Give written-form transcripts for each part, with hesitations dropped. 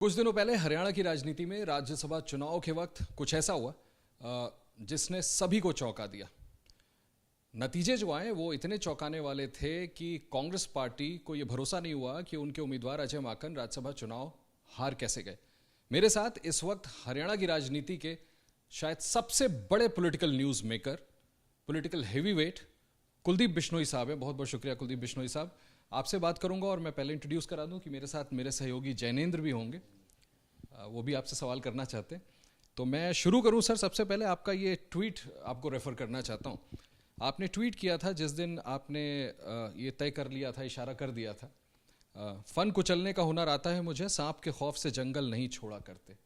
कुछ दिनों पहले हरियाणा की राजनीति में राज्यसभा चुनाव के वक्त कुछ ऐसा हुआ जिसने सभी को चौंका दिया। नतीजे जो आए वो इतने चौंकाने वाले थे कि कांग्रेस पार्टी को यह भरोसा नहीं हुआ कि उनके उम्मीदवार अजय माकन राज्यसभा चुनाव हार कैसे गए। मेरे साथ इस वक्त हरियाणा की राजनीति के शायद सबसे बड़े political news maker, political heavyweight Kuldeep Bishnoi साहब हैं। बहुत बहुत शुक्रिया कुलदीप बिश्नोई साहब, आपसे बात करूंगा। और मैं पहले इंट्रोड्यूस करा दूं कि मेरे साथ मेरे सहयोगी जैनेंद्र भी होंगे, वो भी आपसे सवाल करना चाहते हैं। तो मैं शुरू करूं सर, सबसे पहले आपका ये ट्वीट आपको रेफर करना चाहता हूं। आपने ट्वीट किया था जिस दिन आपने ये तय कर लिया था, इशारा कर दिया था, फन कुचलने का हुनर आता है मुझे, सांप के खौफ से जंगल नहीं छोड़ा करते।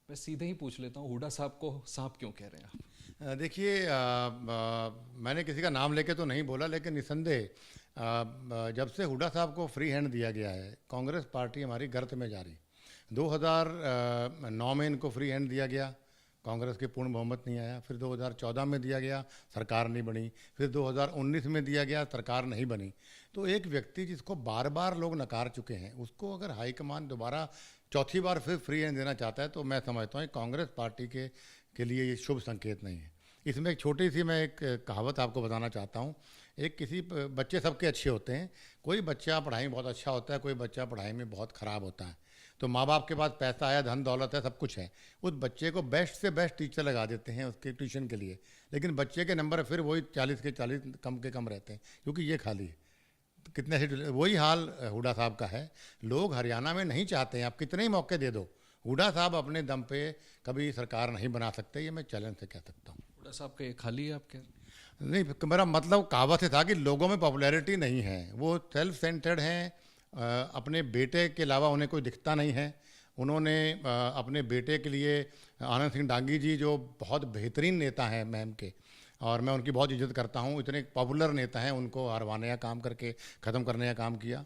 मैं सीधे ही पूछ लेता हूँ, हुड्डा साहब को सांप क्यों कह रहे हैं आप? देखिए, मैंने किसी का नाम लेके तो नहीं बोला, लेकिन निसंदेह जब से हुड्डा साहब को फ्री हैंड दिया गया है, कांग्रेस पार्टी हमारी गर्त में जा रही। 2009 में इनको फ्री हैंड दिया गया, कांग्रेस के पूर्ण बहुमत नहीं आया। फिर 2014 में दिया गया, सरकार नहीं बनी। फिर 2019 में दिया गया, सरकार नहीं बनी। तो एक व्यक्ति जिसको बार बार लोग नकार चुके हैं, उसको अगर हाईकमान दोबारा चौथी बार फिर फ्री हैंड देना चाहता है, तो मैं समझता हूँ कांग्रेस पार्टी के लिए ये शुभ संकेत नहीं है। इसमें एक छोटी सी मैं एक कहावत आपको बताना चाहता हूँ। एक किसी बच्चे सबके अच्छे होते हैं, कोई बच्चा पढ़ाई में बहुत अच्छा होता है, कोई बच्चा पढ़ाई में बहुत ख़राब होता है। तो माँ बाप के पास पैसा है, धन दौलत है, सब कुछ है, उस बच्चे को बेस्ट से बेस्ट टीचर लगा देते हैं उसके ट्यूशन के लिए, लेकिन बच्चे के नंबर फिर वही 40 के 40 कम के कम रहते हैं, क्योंकि ये खाली है। कितने से वही हाल हुड्डा साहब का है। लोग हरियाणा में नहीं चाहते हैं, आप कितने ही मौके दे दो, हुड्डा साहब अपने दम पे कभी सरकार नहीं बना सकते। ये मैं चैलेंज से कह सकता हूँ। हुड्डा साहब का ये खाली है आपके? नहीं, मेरा मतलब कहावत से था कि लोगों में पॉपुलैरिटी नहीं है, वो सेल्फ सेंटर्ड हैं। अपने बेटे के अलावा उन्हें कोई दिखता नहीं है। उन्होंने अपने बेटे के लिए आनंद सिंह डांगी जी, जो बहुत बेहतरीन नेता हैं मैम के, और मैं उनकी बहुत इज्जत करता हूँ, इतने पॉपुलर नेता हैं, उनको हरवाने का काम करके ख़त्म करने का काम किया।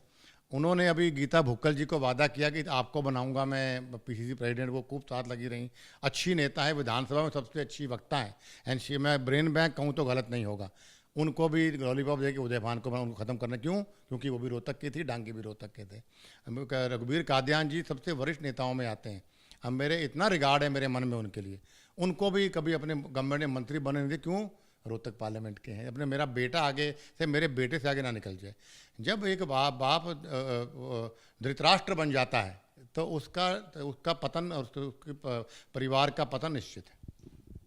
उन्होंने अभी गीता भुक्कल जी को वादा किया कि आपको बनाऊंगा मैं पीसीसी प्रेसिडेंट, वो खूब साथ लगी रही। अच्छी नेता है, विधानसभा में सबसे अच्छी वक्ता है, एंड मैं ब्रेन बैंक कहूँ तो गलत नहीं होगा। उनको भी लॉलीपॉप दे के उदयभान को उनको ख़त्म करना, क्यों? क्योंकि वो भी रोहतक की थी, डांगी भी रोहतक के थे। रघुबीर कादियान जी सबसे वरिष्ठ नेताओं में आते हैं। अब मेरे इतना रिगार्ड है मेरे मन में उनके लिए, उनको भी कभी अपने गवर्नमेंट में मंत्री बने नहीं थे। क्यों? रोहतक पार्लियामेंट के हैं। अपने मेरा बेटा आगे से, मेरे बेटे से आगे ना निकल जाए। जब एक बाप धृतराष्ट्र बन जाता है तो उसका पतन और उसके परिवार का पतन निश्चित है।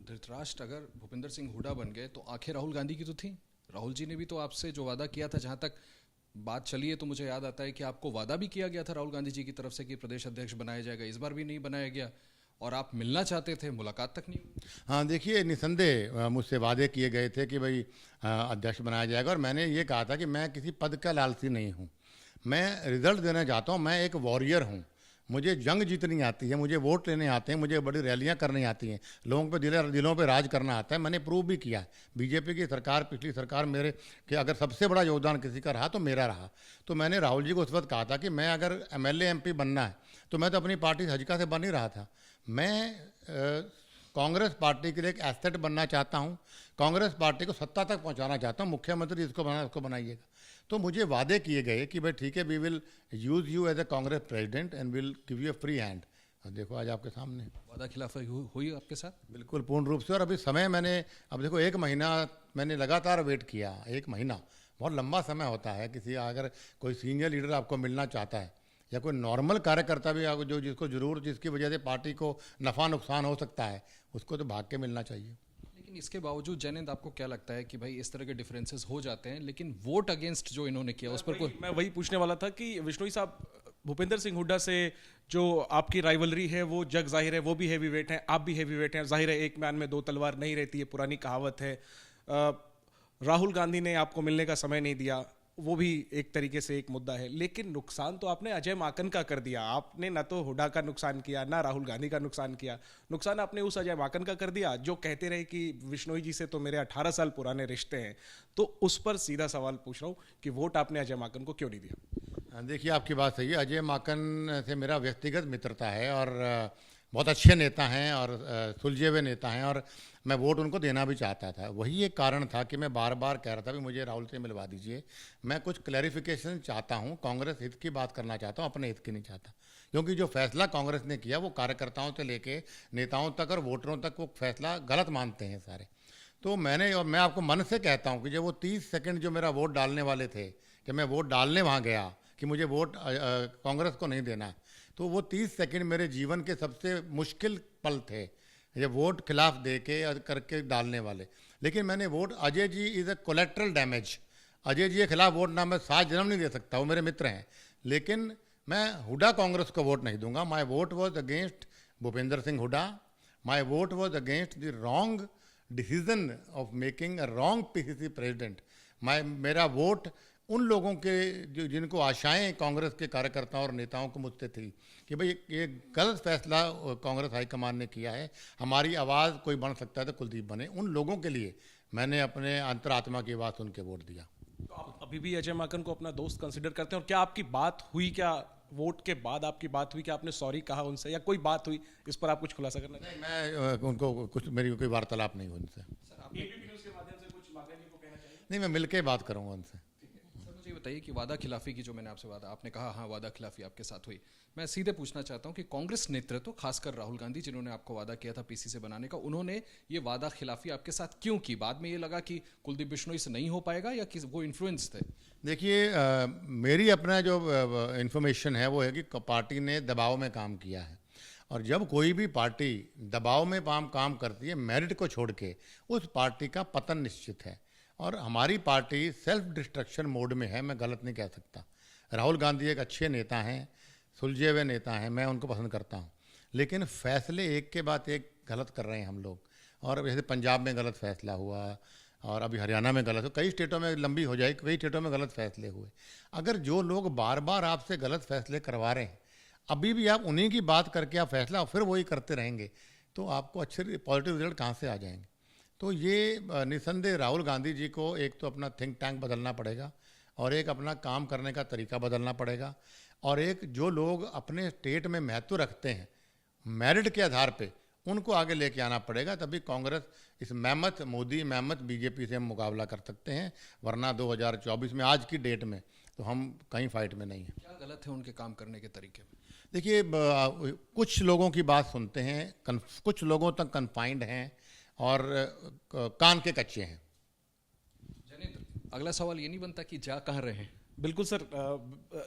धृतराष्ट्र अगर भूपेंद्र सिंह हुड्डा बन गए तो आंखें राहुल गांधी की तो थी। राहुल जी ने भी तो आपसे जो वादा किया था, जहां तक बात चली है तो मुझे याद आता है कि आपको वादा भी किया गया था राहुल गांधी जी की तरफ से कि प्रदेश अध्यक्ष बनाया जाएगा। इस बार भी नहीं बनाया गया और आप मिलना चाहते थे, मुलाकात तक नहीं हुई। हाँ, देखिए, निसंदेह मुझसे वादे किए गए थे कि भाई अध्यक्ष बनाया जाएगा, और मैंने ये कहा था कि मैं किसी पद का लालची नहीं हूँ, मैं रिजल्ट देना चाहता हूँ। मैं एक वॉरियर हूँ, मुझे जंग जीतनी आती है, मुझे वोट लेने आते हैं, मुझे बड़ी रैलियां करनी आती हैं, लोगों पे दिलों पे राज करना आता है। मैंने प्रूव भी किया है। बीजेपी की सरकार, पिछली सरकार मेरे कि अगर सबसे बड़ा योगदान किसी का रहा तो मेरा रहा। तो मैंने राहुल जी को उस वक्त कहा था कि मैं अगर एमएलए एमपी बनना है तो मैं तो अपनी पार्टी हजका से बन ही रहा था। मैं कांग्रेस पार्टी के लिए एक एसेट बनना चाहता हूं, कांग्रेस पार्टी को सत्ता तक पहुंचाना चाहता हूं। मुख्यमंत्री जिसको बनाना उसको बनाइएगा। तो मुझे वादे किए गए कि भाई ठीक है, we will use you as a Congress president and will give you a free hand. और देखो आज आपके सामने वादा खिलाफी हुई आपके साथ? बिल्कुल पूर्ण रूप से। और अभी समय मैंने, अब देखो, 1 महीना मैंने लगातार वेट किया। 1 महीना बहुत लंबा समय होता है। किसी अगर कोई सीनियर लीडर आपको मिलना चाहता है, या कोई नॉर्मल कार्यकर्ता भी आपको जो जिसको जरूर जिसकी वजह से पार्टी को नफ़ा नुकसान हो सकता है, उसको तो भाग के मिलना चाहिए। लेकिन इसके बावजूद जैनेंद, आपको क्या लगता है कि भाई इस तरह के डिफरेंसेस हो जाते हैं, लेकिन वोट अगेंस्ट जो इन्होंने किया उस पर कोई? मैं वही पूछने वाला था कि बिश्नोई साहब, भूपेंद्र सिंह हुड्डा से जो आपकी राइवलरी है वो जग जाहिर है, वो भी हैवी वेट है, आप भी हैवी वेट हैं। जाहिर है एक म्यान में 2 तलवार नहीं रहती है, पुरानी कहावत है। राहुल गांधी ने आपको मिलने का समय नहीं दिया, वो भी एक तरीके से एक मुद्दा है। लेकिन नुकसान तो आपने अजय माकन का कर दिया। आपने ना तो हुड्डा का नुकसान किया, ना राहुल गांधी का नुकसान किया। नुकसान आपने उस अजय माकन का कर दिया जो कहते रहे कि बिश्नोई जी से तो मेरे 18 साल पुराने रिश्ते हैं। तो उस पर सीधा सवाल पूछ रहा हूँ कि वोट आपने अजय माकन को क्यों नहीं दिया? देखिए, आपकी बात सही है। अजय माकन से मेरा व्यक्तिगत मित्रता है, और बहुत अच्छे नेता हैं और सुलझे हुए नेता हैं, और मैं वोट उनको देना भी चाहता था। वही एक कारण था कि मैं बार बार कह रहा था भी मुझे राहुल से मिलवा दीजिए। मैं कुछ क्लैरिफिकेशन चाहता हूँ, कांग्रेस हित की बात करना चाहता हूँ, अपने हित की नहीं चाहता। क्योंकि जो फैसला कांग्रेस ने किया वो कार्यकर्ताओं से लेके नेताओं तक और वोटरों तक वो फैसला गलत मानते हैं सारे। तो मैं आपको मन से कहता हूँ कि जब वो 30 सेकंड जो मेरा वोट डालने वाले थे, जब मैं वोट डालने वहाँ गया कि मुझे वोट कांग्रेस को नहीं देना, तो वो 30 सेकंड मेरे जीवन के सबसे मुश्किल पल थे, जब वोट खिलाफ दे के करके डालने वाले। लेकिन मैंने vote, Ajay ji is a collateral damage, Ajay ji के खिलाफ वोट ना मैं 7 जन्म नहीं दे सकता, वो मेरे मित्र हैं, लेकिन मैं हुड्डा कांग्रेस को वोट नहीं दूंगा। माई vote was against Bhupendra Singh Hooda, my vote was against the wrong decision of making a wrong PCC president. मेरा वोट उन लोगों के जो जिनको आशाएं कांग्रेस के कार्यकर्ताओं और नेताओं को मुझसे थी कि भाई ये गलत फैसला कांग्रेस हाईकमान ने किया है, हमारी आवाज़ कोई बन सकता है तो कुलदीप बने, उन लोगों के लिए मैंने अपने अंतरात्मा की आवाज़ सुन के वोट दिया। तो आप अभी भी अजय माकन को अपना दोस्त कंसिडर करते हैं, और क्या आपकी बात हुई, क्या वोट के बाद आपकी बात हुई, क्या आपने सॉरी कहा उनसे, या कोई बात हुई, इस पर आप कुछ खुलासा करना चाहिए? मैं उनको कुछ, मेरी कोई वार्तालाप नहीं हुई उनसे। एबीपी न्यूज़ के माध्यम से कुछ माकन जी को कहना चाहिए? नहीं, मैं मिलके बात करूंगा उनसे। सर मुझे ये बताइए कि वादा खिलाफी की जो मैंने आपसे वादा, आपने कहा हाँ वादा खिलाफी आपके साथ हुई, मैं सीधे पूछना चाहता हूँ कि कांग्रेस नेतृत्व, खासकर राहुल गांधी जिन्होंने आपको वादा किया था पीसीसी बनाने का, उन्होंने ये वादा खिलाफी आपके साथ क्यों की? बाद में ये लगा कि कुलदीप बिश्नोई से नहीं हो पाएगा, या कि वो इन्फ्लुएंस थे? देखिए, मेरी अपना जो इन्फॉर्मेशन है वो है कि पार्टी ने दबाव में काम किया है, और जब कोई भी पार्टी दबाव में काम करती है मेरिट को छोड़ के, उस पार्टी का पतन निश्चित है। और हमारी पार्टी सेल्फ डिस्ट्रक्शन मोड में है, मैं गलत नहीं कह सकता। राहुल गांधी एक अच्छे नेता हैं, सुलझे हुए नेता हैं, मैं उनको पसंद करता हूं, लेकिन फैसले एक के बाद एक गलत कर रहे हैं हम लोग। और जैसे पंजाब में गलत फैसला हुआ, और अभी हरियाणा में गलत हो, कई स्टेटों में लंबी हो जाए, कई स्टेटों में गलत फैसले हुए। अगर जो लोग बार बार आपसे गलत फैसले करवा रहे हैं, अभी भी आप उन्हीं की बात करके आप फैसला फिर वही करते रहेंगे, तो आपको अच्छे पॉजिटिव रिजल्ट कहाँ से आ जाएंगे? तो ये निसंदेह राहुल गांधी जी को एक तो अपना थिंक टैंक बदलना पड़ेगा, और एक अपना काम करने का तरीका बदलना पड़ेगा, और एक जो लोग अपने स्टेट में महत्व रखते हैं मेरिट के आधार पे, उनको आगे लेके आना पड़ेगा, तभी कांग्रेस इस मेहमत मोदी मेहमत बीजेपी से हम मुकाबला कर सकते हैं। वरना 2024 में, आज की डेट में, तो हम कहीं फाइट में नहीं हैं। क्या गलत है उनके काम करने के तरीके में? देखिए, कुछ लोगों की बात सुनते हैं, कुछ लोगों तक कन्फाइंड हैं, और कान के कच्चे हैं। जनित, अगला सवाल ये नहीं बनता कि जा कहाँ रहे हैं? बिल्कुल सर,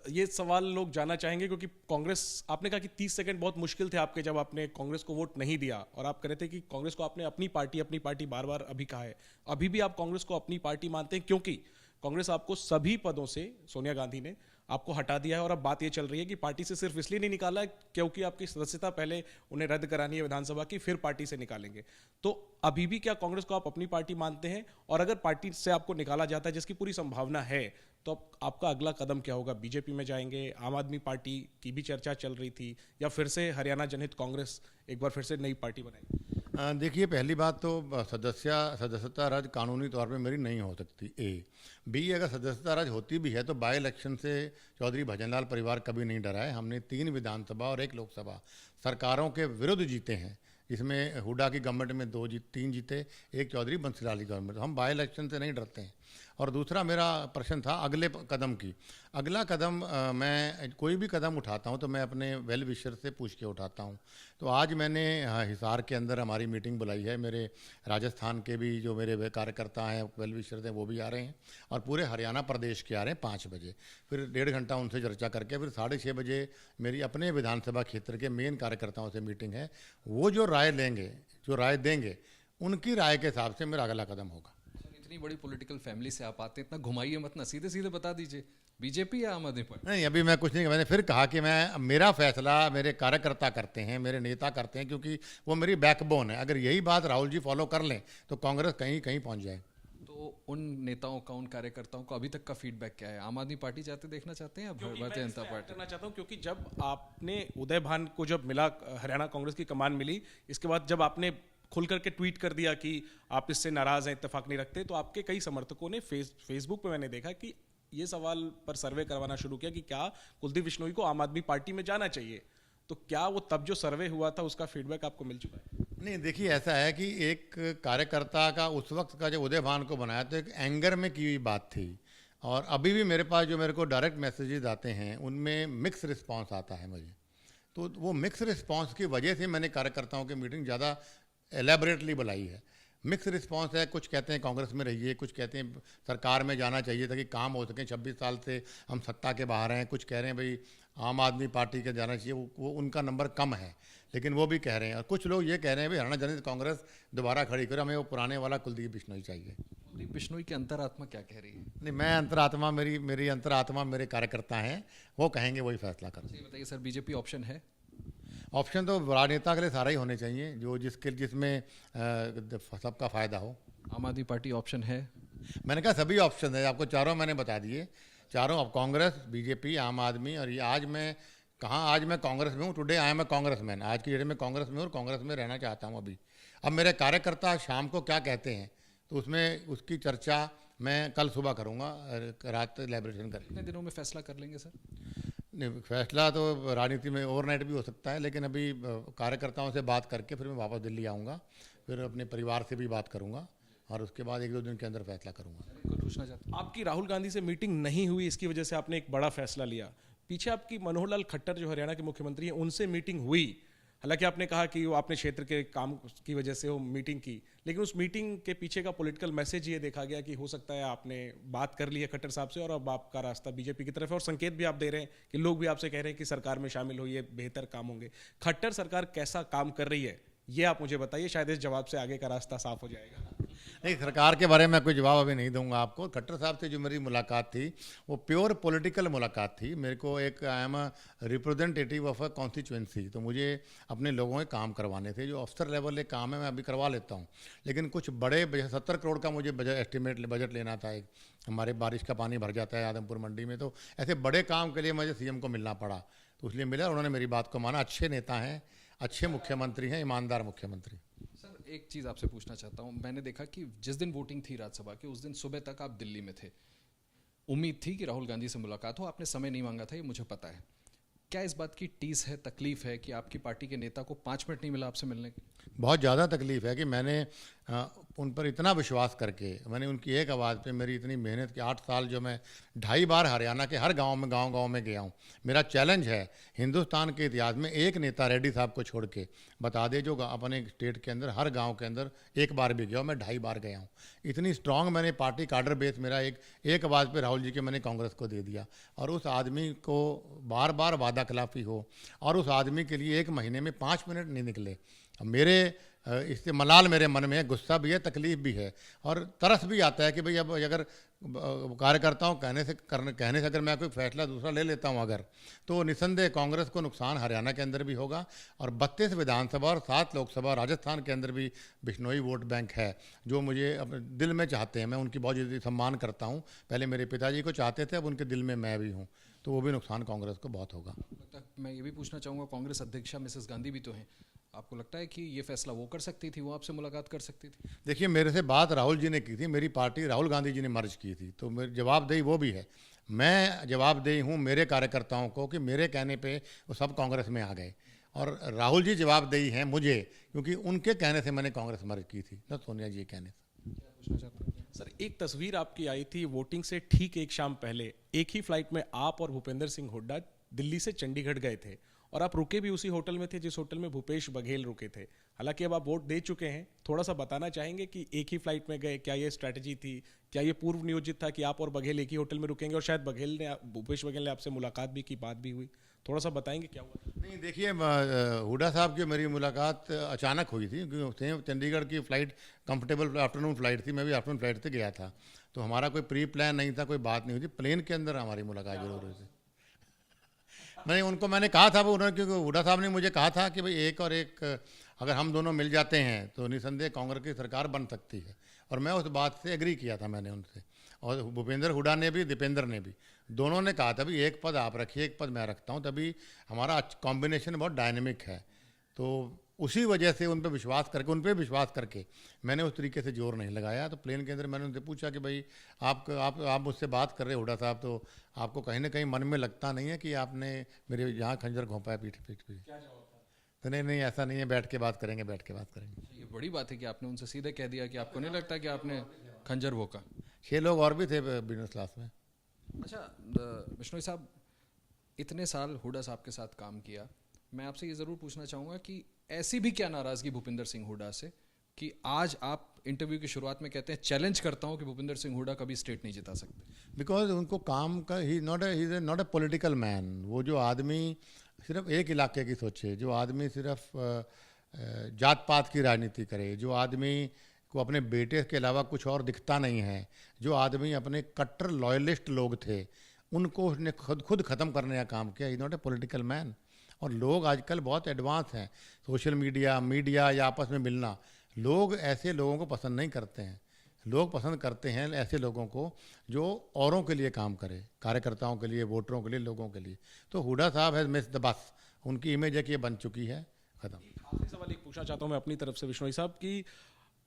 ये सवाल लोग जानना चाहेंगे, क्योंकि कांग्रेस, आपने कहा कि 30 सेकंड बहुत मुश्किल थे आपके जब आपने कांग्रेस को वोट नहीं दिया, और आप कह रहे थे कि कांग्रेस को आपने अपनी पार्टी बार बार अभी कहा है, अभी भी आप कांग्रेस को अपनी पार्टी मानते हैं? क्योंकि कांग्रेस आपको सभी पदों से, सोनिया गांधी ने आपको हटा दिया है, और अब बात ये चल रही है कि पार्टी से सिर्फ इसलिए नहीं निकाला है क्योंकि आपकी सदस्यता पहले उन्हें रद्द करानी है विधानसभा की, फिर पार्टी से निकालेंगे। तो अभी भी क्या कांग्रेस को आप अपनी पार्टी मानते हैं? और अगर पार्टी से आपको निकाला जाता है, जिसकी पूरी संभावना है, तो आपका अगला कदम क्या होगा? बीजेपी में जाएंगे? आम आदमी पार्टी की भी चर्चा चल रही थी, या फिर से हरियाणा जनहित कांग्रेस एक बार फिर से नई पार्टी बनाएगी? देखिए, पहली बात तो सदस्यता रद्द कानूनी तौर पे मेरी नहीं हो सकती। बी, अगर सदस्यता रद्द होती भी है तो बाई इलेक्शन से चौधरी भजनलाल परिवार कभी नहीं डरा है। हमने 3 विधानसभा और 1 लोकसभा सरकारों के विरुद्ध जीते हैं, जिसमें हुड्डा की गवर्नमेंट में 3 जीते, 1 चौधरी बंसीलाल की गवर्नमेंट। हम बाई इलेक्शन से नहीं डरते हैं। और दूसरा मेरा प्रश्न था अगले कदम की। अगला कदम, मैं कोई भी कदम उठाता हूं तो मैं अपने वेल विशर से पूछ के उठाता हूं। तो आज मैंने हिसार के अंदर हमारी मीटिंग बुलाई है, मेरे राजस्थान के भी जो मेरे कार्यकर्ता हैं, वेल विशर हैं, वो भी आ रहे हैं, और पूरे हरियाणा प्रदेश के आ रहे हैं 5 बजे। फिर 1.5 घंटा उनसे चर्चा करके फिर 6:30 बजे मेरी अपने विधानसभा क्षेत्र के मेन कार्यकर्ताओं से मीटिंग है। वो जो राय लेंगे, जो राय देंगे, उनकी राय के हिसाब से मेरा अगला कदम होगा। इतनी बड़ी पॉलिटिकल फैमिली से आप आते हैं, इतना घुमाइए मत ना, सीधे सीधे बता दीजिए, बीजेपी या आम आदमी पार्टी? नहीं, अभी मैं कुछ नहीं, मैंने फिर कहा कि मेरा फैसला मेरे कार्यकर्ता करते हैं, मेरे नेता करते हैं, क्योंकि वो मेरी बैकबोन है। अगर यही बात राहुल जी फॉलो कर लें तो कांग्रेस कहीं कहीं पहुंच जाए। तो उन नेताओं का, उन कार्यकर्ताओं का अभी तक का फीडबैक क्या है? आम आदमी पार्टी जाते देखना चाहते हैं या भारतीय जनता पार्टी? करना चाहता हूं, क्योंकि जब आपने उदय भान को जब मिला, हरियाणा कांग्रेस की कमान मिली, इसके बाद जब आपने खुल करके ट्वीट कर दिया कि आप इससे नाराज हैं, इत्तेफाक नहीं रखते, तो आपके कई समर्थकों ने फेसबुक पे मैंने देखा कि ये सवाल पर सर्वे करवाना शुरू किया कि क्या कुलदीप बिश्नोई को आम आदमी पार्टी में जाना चाहिए। तो क्या वो तब जो सर्वे हुआ था उसका फीडबैक आपको मिल चुका है? नहीं, देखिए, ऐसा है कि एक कार्यकर्ता का उस वक्त का जब उदय भान को बनाया तो एक एंगर में की हुई बात थी, और अभी भी मेरे पास जो मेरे को डायरेक्ट मैसेजेस आते हैं उनमें मिक्स रिस्पांस आता है मुझे। तो वो मिक्स रिस्पांस की वजह से मैंने कार्यकर्ताओं की मीटिंग ज़्यादा एलेबरेटली बुलाई है। मिक्स रिस्पांस है, कुछ कहते हैं कांग्रेस में रहिए, कुछ कहते हैं सरकार में जाना चाहिए ताकि काम हो सके, 26 साल से हम सत्ता के बाहर हैं, कुछ कह रहे हैं भाई आम आदमी पार्टी के जाना चाहिए, वो उनका नंबर कम है, लेकिन वो भी कह रहे हैं। और कुछ लोग ये कह रहे हैं भाई हरियाणा जनता कांग्रेस दोबारा खड़ी करे, हमें वो पुराने वाला कुलदीप बिश्नोई चाहिए। कुलदीप बिश्नोई की अंतरात्मा क्या कह रही है? नहीं, मैं अंतरात्मा, मेरी अंतरात्मा मेरे कार्यकर्ता हैं, वो कहेंगे वही फैसला करें। ये बताइए सर, बीजेपी ऑप्शन है? ऑप्शन तो राजनेता के लिए सारा ही होने चाहिए, जो जिसमें सबका फ़ायदा हो। आम आदमी पार्टी ऑप्शन है? मैंने कहा सभी ऑप्शन है, आपको चारों मैंने बता दिए, चारों। अब कांग्रेस, बीजेपी, आम आदमी, और ये आज मैं कांग्रेस में हूँ। Today I am a Congress man. आज की डेट में कांग्रेस में हूँ और कांग्रेस में रहना चाहता हूँ अभी। अब मेरे कार्यकर्ता शाम को क्या कहते हैं तो उसकी चर्चा मैं कल सुबह करूँगा, रात इलेबरेशन कर। कितने दिनों में फैसला कर लेंगे सर? नहीं, फैसला तो राजनीति में ओवरनाइट भी हो सकता है, लेकिन अभी कार्यकर्ताओं से बात करके फिर मैं वापस दिल्ली आऊँगा, फिर अपने परिवार से भी बात करूँगा और उसके बाद 1-2 दिन के अंदर फैसला करूँगा। कुछ पूछना चाहते हैं? आपकी राहुल गांधी से मीटिंग नहीं हुई, इसकी वजह से आपने एक बड़ा फैसला लिया। पीछे आपकी मनोहर लाल खट्टर जो हरियाणा के मुख्यमंत्री हैं, उनसे मीटिंग हुई। हालांकि आपने कहा कि वो अपने क्षेत्र के काम की वजह से वो मीटिंग की, लेकिन उस मीटिंग के पीछे का पॉलिटिकल मैसेज ये देखा गया कि हो सकता है आपने बात कर ली है खट्टर साहब से और अब आपका रास्ता बीजेपी की तरफ है, और संकेत भी आप दे रहे हैं कि लोग भी आपसे कह रहे हैं कि सरकार में शामिल होइए, बेहतर काम होंगे। खट्टर सरकार कैसा काम कर रही है ये आप मुझे बताइए, शायद इस जवाब से आगे का रास्ता साफ हो जाएगा। नहीं, सरकार के बारे में कोई जवाब अभी नहीं दूंगा आपको। खट्टर साहब से जो मेरी मुलाकात थी वो प्योर पॉलिटिकल मुलाकात थी। मेरे को I am representative of a constituency, तो मुझे अपने लोगों के काम करवाने थे। जो अफसर लेवल के काम है मैं अभी करवा लेता हूँ, लेकिन कुछ बड़े 70 करोड़ का मुझे बजट लेना था। एक हमारे बारिश का पानी भर जाता है आदमपुर मंडी में, तो ऐसे बड़े काम के लिए मुझे सीएम को मिलना पड़ा, तो इसलिए मिला। उन्होंने मेरी बात को माना। अच्छे नेता हैं, अच्छे मुख्यमंत्री हैं, ईमानदार मुख्यमंत्री। सर एक चीज़ आपसे पूछना चाहता हूँ, मैंने देखा कि जिस दिन वोटिंग थी राज्यसभा की उस दिन सुबह तक आप दिल्ली में थे। उम्मीद थी कि राहुल गांधी से मुलाकात हो, आपने समय नहीं मांगा था, ये मुझे पता है। क्या इस बात की टीस है, तकलीफ है कि आपकी पार्टी के नेता को 5 मिनट नहीं मिला आपसे मिलने की? बहुत ज़्यादा तकलीफ़ है कि मैंने उन पर इतना विश्वास करके, मैंने उनकी एक आवाज़ पे मेरी इतनी मेहनत की 8 साल जो मैं 2.5 बार हरियाणा के हर गांव में गया हूँ। मेरा चैलेंज है हिंदुस्तान के इतिहास में एक नेता रेड्डी साहब को छोड़ के बता दे जो अपने स्टेट के अंदर हर गांव के अंदर एक बार भी गया हूँ। मैं 2.5 बार गया हूँ। इतनी स्ट्रांग मैंने पार्टी काडर बेस मेरा एक आवाज़ पे राहुल जी के मैंने कांग्रेस को दे दिया। और उस आदमी को बार बार वादा खिलाफी हो और उस आदमी के लिए 1 महीने में 5 मिनट नहीं निकले। मेरे इससे मलाल मेरे मन में है, गुस्सा भी है, तकलीफ भी है और तरस भी आता है कि भाई अब अगर कार्यकर्ताओं कहने से अगर मैं कोई फैसला दूसरा ले लेता हूं अगर, तो निसंदेह कांग्रेस को नुकसान हरियाणा के अंदर भी होगा और 32 विधानसभा और 7 लोकसभा राजस्थान के अंदर भी बिश्नोई वोट बैंक है जो मुझे अपने दिल में चाहते हैं। मैं उनकी बहुत जल्दी सम्मान करता हूँ। पहले मेरे पिताजी को चाहते थे, अब उनके दिल में मैं भी हूँ, तो वो भी नुकसान कांग्रेस को बहुत होगा। मैं ये भी पूछना चाहूँगा, कांग्रेस अध्यक्षा मिसेस गांधी भी तो हैं, आपको लगता है कि ये फैसला वो कर सकती थी, वो आपसे मुलाकात कर सकती थी? देखिए, मेरे से बात राहुल जी ने की थी, मेरी पार्टी राहुल गांधी जी ने मर्ज की थी, तो मेरी जवाबदेही वो भी है। मैं जवाबदेही हूँ मेरे कार्यकर्ताओं को कि मेरे कहने पे वो सब कांग्रेस में आ गए, और राहुल जी जवाबदेही हैं मुझे, क्योंकि उनके कहने से मैंने कांग्रेस मर्ज की थी, न सोनिया जी के कहने से। पूछना चाहता हूँ सर, एक तस्वीर आपकी आई थी वोटिंग से ठीक एक शाम पहले, एक ही फ्लाइट में आप और भूपेंद्र सिंह हुड्डा दिल्ली से चंडीगढ़ गए थे और आप रुके भी उसी होटल में थे जिस होटल में भूपेश बघेल रुके थे। हालांकि अब आप वोट दे चुके हैं, थोड़ा सा बताना चाहेंगे कि एक ही फ्लाइट में गए, क्या ये स्ट्रैटेजी थी, क्या ये पूर्व नियोजित था कि आप और बघेल एक ही होटल में रुकेंगे और शायद भूपेश बघेल ने आपसे मुलाकात भी की, बात भी हुई, थोड़ा सा बताएंगे क्या हुआ? नहीं, देखिए, हुड्डा साहब की मेरी मुलाकात अचानक हुई थी, क्योंकि चंडीगढ़ की फ़्लाइट कंफर्टेबल आफ्टरनून फ्लाइट थी, मैं भी आफ्टरनून फ्लाइट से गया था, तो हमारा कोई प्री प्लान नहीं था, कोई बात नहीं हुई थी। प्लेन के अंदर हमारी मुलाकात जरूर हुई थी। मैंने कहा था वो, उन्होंने, क्योंकि हुड्डा साहब ने मुझे कहा था कि भाई एक और एक अगर हम दोनों मिल जाते हैं तो निसंदेह कांग्रेस की सरकार बन सकती है, और मैं उस बात से एग्री किया था मैंने उनसे, और भूपेंद्र हुड्डा ने भी, दीपेंद्र ने भी, दोनों ने कहा था भी एक पद आप रखिए, एक पद मैं रखता हूँ, तभी हमारा कॉम्बिनेशन बहुत डायनेमिक है। तो उसी वजह से उन पर विश्वास करके मैंने उस तरीके से जोर नहीं लगाया। तो प्लेन के अंदर मैंने उनसे पूछा कि भाई आप मुझसे बात कर रहे हुड्डा साहब, तो आपको कहीं ना कहीं मन में लगता नहीं है कि आपने मेरे यहाँ खंजर घोंपा है पीठ पे? तो नहीं, ऐसा नहीं है, बैठ के बात करेंगे। ये बड़ी बात है कि आपने उनसे सीधे कह दिया कि आपको नहीं लगता कि आपने खंजर भोंका। 6 लोग और भी थे बिजनेस क्लास में। अच्छा बिश्नोई साहब, इतने साल हुड्डा साहब के साथ काम किया, मैं आपसे ये ज़रूर पूछना चाहूँगा कि ऐसी भी क्या नाराज़गी भूपिंदर सिंह हुड्डा से कि आज आप इंटरव्यू की शुरुआत में कहते हैं चैलेंज करता हूँ कि भूपिंदर सिंह हुड्डा कभी स्टेट नहीं जिता सकते? बिकॉज उनको काम का ही नॉट ए पॉलिटिकल मैन। वो जो आदमी सिर्फ एक इलाके की सोचे, जो आदमी सिर्फ जात पात की राजनीति करे, जो आदमी को अपने बेटे के अलावा कुछ और दिखता नहीं है, जो आदमी अपने कट्टर लॉयलिस्ट लोग थे उनको उसने खुद ख़त्म करने का काम किया। Is not a political man. और लोग आजकल बहुत एडवांस हैं, सोशल मीडिया या आपस में मिलना, लोग ऐसे लोगों को पसंद नहीं करते हैं। लोग पसंद करते हैं ऐसे लोगों को जो औरों के लिए काम करे, कार्यकर्ताओं के लिए, वोटरों के लिए, लोगों के लिए। तो हुड्डा साहब हैज़ मिस्ड द बस। उनकी इमेज है कि ये बन चुकी है, ख़त्म। आखिरी सवाल एक पूछना चाहता हूँ मैं अपनी तरफ से बिश्नोई साहब कि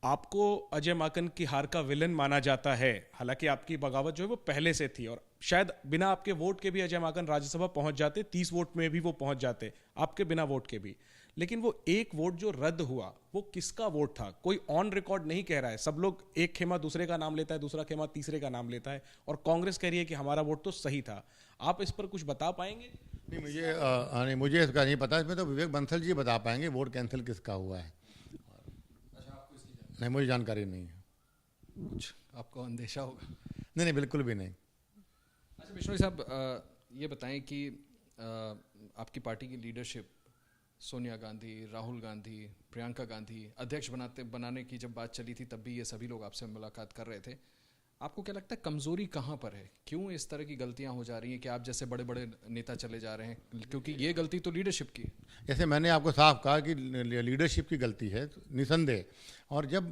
आपको अजय माकन की हार का विलन माना जाता है, हालांकि आपकी बगावत जो है वो पहले से थी और शायद बिना आपके वोट के भी अजय माकन राज्यसभा पहुंच जाते, 30 वोट में भी वो पहुंच जाते आपके बिना वोट के भी। लेकिन वो एक वोट जो रद्द हुआ वो किसका वोट था? कोई ऑन रिकॉर्ड नहीं कह रहा है। सब लोग एक खेमा दूसरे का नाम लेता है, दूसरा खेमा तीसरे का नाम लेता है और कांग्रेस कह रही है कि हमारा वोट तो सही था। आप इस पर कुछ बता पाएंगे? नहीं, मुझे इसका नहीं पता। इसमें तो विवेक बंसल जी बता पाएंगे वोट कैंसिल किसका हुआ है। नहीं, मुझे जानकारी नहीं है। कुछ आपको अंदेशा होगा? नहीं, बिल्कुल भी नहीं। अच्छा बिश्नोई साहब, ये बताएं कि आपकी पार्टी की लीडरशिप सोनिया गांधी, राहुल गांधी, प्रियंका गांधी अध्यक्ष बनाने की जब बात चली थी तब भी ये सभी लोग आपसे मुलाकात कर रहे थे। आपको क्या लगता है कमज़ोरी कहाँ पर है? क्यों इस तरह की गलतियाँ हो जा रही हैं कि आप जैसे बड़े बड़े नेता चले जा रहे हैं? क्योंकि ये गलती तो लीडरशिप की है। जैसे मैंने आपको साफ कहा कि लीडरशिप की गलती है निसंदेह। और जब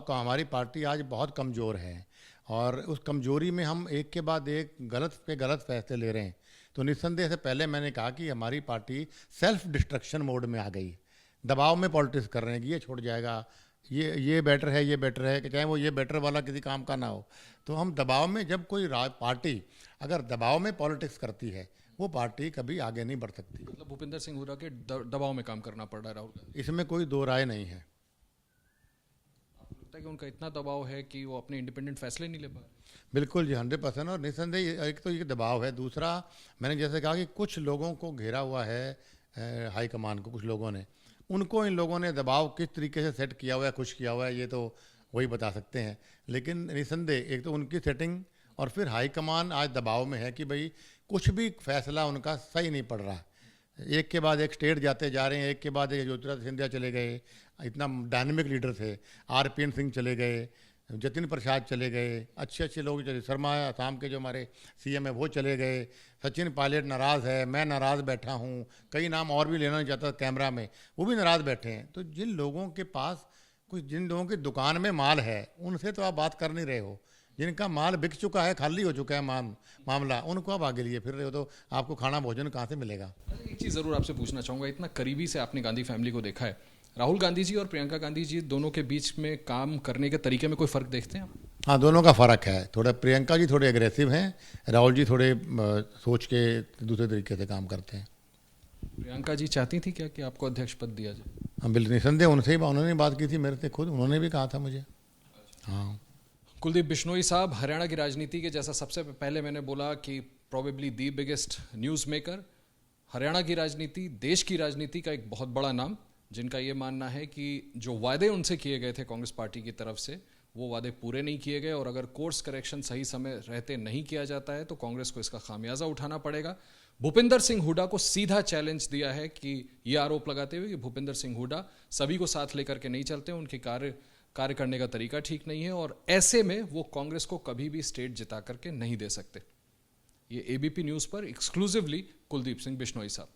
हमारी पार्टी आज बहुत कमज़ोर है और उस कमज़ोरी में हम एक के बाद एक गलत फैसले ले रहे हैं, तो निसंदेह से पहले मैंने कहा कि हमारी पार्टी सेल्फ डिस्ट्रक्शन मोड में आ गई। दबाव में पॉलिटिक्स कर रहे हैं कि ये छूट जाएगा, ये बेटर है, ये बेटर है, कि चाहे वो ये बेटर वाला किसी काम का ना हो। तो हम दबाव में, जब कोई पार्टी अगर दबाव में पॉलिटिक्स करती है वो पार्टी कभी आगे नहीं बढ़ सकती। मतलब भूपिंदर सिंह हुड्डा के दबाव में काम करना पड़ रहा है राहुल गांधी? इसमें कोई दो राय नहीं है। आपको लगता है कि उनका इतना दबाव है कि वो अपने इंडिपेंडेंट फैसले नहीं ले पा रहे? बिल्कुल जी, 100%। और निसंदेह एक तो ये दबाव है, दूसरा मैंने जैसे कहा कि कुछ लोगों को घेरा हुआ है हाईकमान को, कुछ लोगों ने, उनको इन लोगों ने दबाव किस तरीके से सेट किया हुआ है, खुश किया हुआ है, ये तो वही बता सकते हैं। लेकिन निसंदेह एक तो उनकी सेटिंग और फिर हाईकमान आज दबाव में है कि भाई कुछ भी फैसला उनका सही नहीं पड़ रहा। एक के बाद एक स्टेट जाते जा रहे हैं, एक के बाद एक ज्योतिरादित्य सिंधिया चले गए, इतना डायनेमिक लीडर थे, आरपीएन सिंह चले गए, जतिन प्रसाद चले गए, अच्छे लोग चले, शर्मा आसाम के जो हमारे सीएम है वो चले गए, सचिन पायलट नाराज़ है, मैं नाराज़ बैठा हूँ, कई नाम और भी लेना नहीं चाहता कैमरा में, वो भी नाराज़ बैठे हैं। तो जिन लोगों के पास जिन लोगों की दुकान में माल है उनसे तो आप बात कर नहीं रहे हो। जिनका माल बिक चुका है, खाली हो चुका है मामला, उनको आप आगे लिए फिर रहे हो, तो आपको खाना भोजन कहाँ से मिलेगा? एक चीज़ ज़रूर आपसे पूछना चाहूँगा, इतना करीबी से आपने गांधी फैमिली को देखा है, राहुल गांधी जी और प्रियंका गांधी जी दोनों के बीच में काम करने के तरीके में कोई फ़र्क देखते हैं आप? हाँ, दोनों का फ़र्क है। थोड़ा प्रियंका जी थोड़े एग्रेसिव हैं, राहुल जी थोड़े सोच के दूसरे तरीके से काम करते हैं। प्रियंका जी चाहती थी क्या कि आपको अध्यक्ष पद दिया जाए? हाँ बिल्कुल, निसंदेह उन्होंने बात की थी मेरे से, खुद उन्होंने भी कहा था मुझे। हाँ, कुलदीप बिश्नोई साहब, हरियाणा की राजनीति के, जैसा सबसे पहले मैंने बोला कि probably the biggest news maker, Haryana की राजनीति, देश की राजनीति का एक बहुत बड़ा नाम, जिनका ये मानना है कि जो वादे उनसे किए गए थे कांग्रेस पार्टी की तरफ से वो वादे पूरे नहीं किए गए और अगर कोर्स करेक्शन सही समय रहते नहीं किया जाता है तो कांग्रेस को इसका खामियाजा उठाना पड़ेगा। भूपिंदर सिंह हुड्डा को सीधा चैलेंज दिया है कि ये आरोप लगाते हुए कि भूपिंदर सिंह हुड्डा सभी को साथ लेकर के नहीं चलते, उनके कार्य करने का तरीका ठीक नहीं है और ऐसे में वो कांग्रेस को कभी भी स्टेट जिता करके नहीं दे सकते। ये एबीपी न्यूज़ पर एक्सक्लूसिवली कुलदीप सिंह बिश्नोई साहब।